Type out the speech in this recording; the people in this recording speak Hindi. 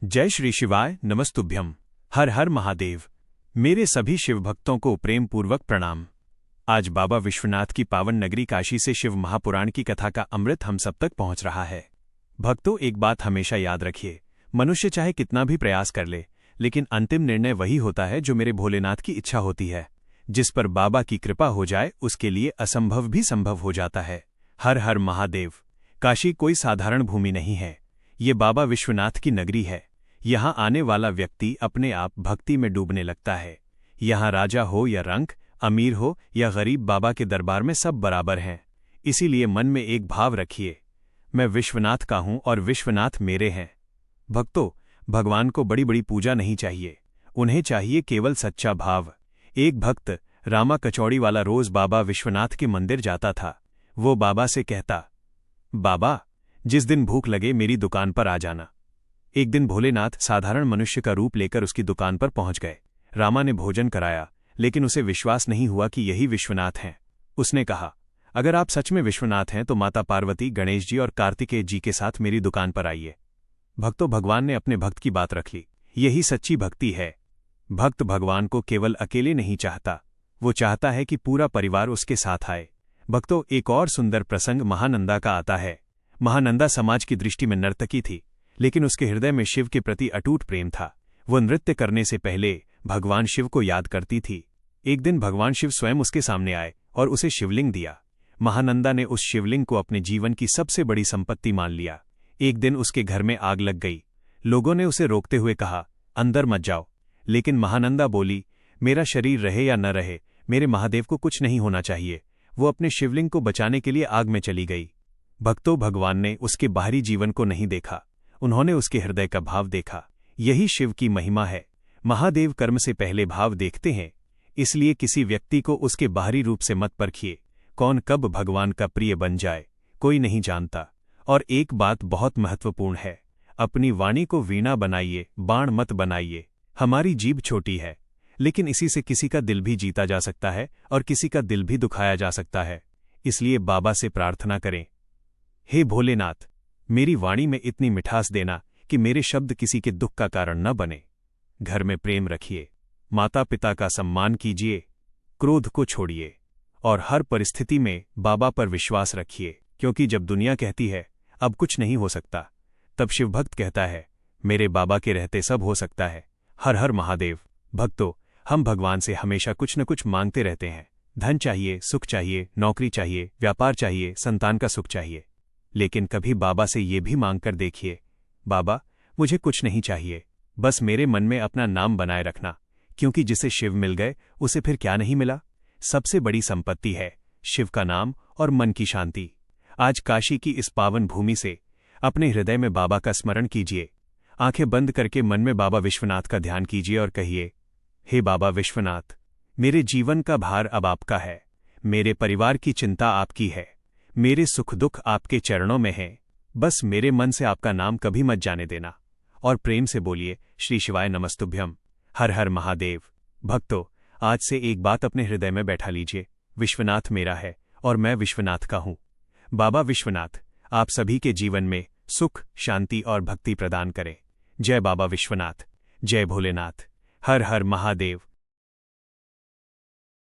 जय श्री शिवाय नमस्तुभ्यम। हर हर महादेव। मेरे सभी शिव भक्तों को प्रेम पूर्वक प्रणाम। आज बाबा विश्वनाथ की पावन नगरी काशी से शिव महापुराण की कथा का अमृत हम सब तक पहुंच रहा है। भक्तों, एक बात हमेशा याद रखिए, मनुष्य चाहे कितना भी प्रयास कर ले, लेकिन अंतिम निर्णय वही होता है जो मेरे भोलेनाथ की इच्छा होती है। जिस पर बाबा की कृपा हो जाए उसके लिए असंभव भी संभव हो जाता है। हर हर महादेव। काशी कोई साधारण भूमि नहीं है, ये बाबा विश्वनाथ की नगरी है। यहाँ आने वाला व्यक्ति अपने आप भक्ति में डूबने लगता है। यहाँ राजा हो या रंक, अमीर हो या गरीब, बाबा के दरबार में सब बराबर हैं। इसीलिए मन में एक भाव रखिए, मैं विश्वनाथ का हूँ और विश्वनाथ मेरे हैं। भक्तों, भगवान को बड़ी बड़ी पूजा नहीं चाहिए, उन्हें चाहिए केवल सच्चा भाव। एक भक्त रामा कचौड़ी वाला रोज बाबा विश्वनाथ के मंदिर जाता था। वो बाबा से कहता, बाबा जिस दिन भूख लगे मेरी दुकान पर आ जाना। एक दिन भोलेनाथ साधारण मनुष्य का रूप लेकर उसकी दुकान पर पहुंच गए। रामा ने भोजन कराया, लेकिन उसे विश्वास नहीं हुआ कि यही विश्वनाथ हैं। उसने कहा, अगर आप सच में विश्वनाथ हैं तो माता पार्वती, गणेश जी और कार्तिकेय जी के साथ मेरी दुकान पर आइए। भक्तों, भगवान ने अपने भक्त की बात रख ली। यही सच्ची भक्ति है। भक्त भगवान को केवल अकेले नहीं चाहता, वो चाहता है कि पूरा परिवार उसके साथ आए। भक्तों, एक और सुंदर प्रसंग महानंदा का आता है। महानंदा समाज की दृष्टि में नर्तकी थी, लेकिन उसके हृदय में शिव के प्रति अटूट प्रेम था। वो नृत्य करने से पहले भगवान शिव को याद करती थी। एक दिन भगवान शिव स्वयं उसके सामने आए और उसे शिवलिंग दिया। महानंदा ने उस शिवलिंग को अपने जीवन की सबसे बड़ी संपत्ति मान लिया। एक दिन उसके घर में आग लग गई। लोगों ने उसे रोकते हुए कहा, अंदर मत जाओ, लेकिन महानंदा बोली, मेरा शरीर रहे या न रहे, मेरे महादेव को कुछ नहीं होना चाहिए। वो अपने शिवलिंग को बचाने के लिए आग में चली गई। भक्तों, भगवान ने उसके बाहरी जीवन को नहीं देखा, उन्होंने उसके हृदय का भाव देखा। यही शिव की महिमा है। महादेव कर्म से पहले भाव देखते हैं, इसलिए किसी व्यक्ति को उसके बाहरी रूप से मत परखिए। कौन कब भगवान का प्रिय बन जाए कोई नहीं जानता। और एक बात बहुत महत्वपूर्ण है, अपनी वाणी को वीणा बनाइए, बाण मत बनाइए। हमारी जीभ छोटी है, लेकिन इसी से किसी का दिल भी जीता जा सकता है और किसी का दिल भी दुखाया जा सकता है। इसलिए बाबा से प्रार्थना करें, हे भोलेनाथ, मेरी वाणी में इतनी मिठास देना कि मेरे शब्द किसी के दुख का कारण न बने। घर में प्रेम रखिए, माता पिता का सम्मान कीजिए, क्रोध को छोड़िए और हर परिस्थिति में बाबा पर विश्वास रखिए। क्योंकि जब दुनिया कहती है अब कुछ नहीं हो सकता, तब शिवभक्त कहता है, मेरे बाबा के रहते सब हो सकता है। हर हर महादेव। भक्तों, हम भगवान से हमेशा कुछ न कुछ मांगते रहते हैं। धन चाहिए, सुख चाहिए, नौकरी चाहिए, व्यापार चाहिए, संतान का सुख चाहिए। लेकिन कभी बाबा से ये भी मांग कर देखिए, बाबा मुझे कुछ नहीं चाहिए, बस मेरे मन में अपना नाम बनाए रखना। क्योंकि जिसे शिव मिल गए उसे फिर क्या नहीं मिला। सबसे बड़ी संपत्ति है शिव का नाम और मन की शांति। आज काशी की इस पावन भूमि से अपने हृदय में बाबा का स्मरण कीजिए। आंखें बंद करके मन में बाबा विश्वनाथ का ध्यान कीजिए और कहिए, हे बाबा विश्वनाथ, मेरे जीवन का भार अब आपका है, मेरे परिवार की चिंता आपकी है, मेरे सुख दुख आपके चरणों में हैं। बस मेरे मन से आपका नाम कभी मत जाने देना। और प्रेम से बोलिए, श्री शिवाय नमस्तुभ्यम। हर हर महादेव। भक्तों, आज से एक बात अपने हृदय में बैठा लीजिए, विश्वनाथ मेरा है और मैं विश्वनाथ का हूँ। बाबा विश्वनाथ आप सभी के जीवन में सुख, शांति और भक्ति प्रदान करें। जय बाबा विश्वनाथ, जय भोलेनाथ। हर हर महादेव।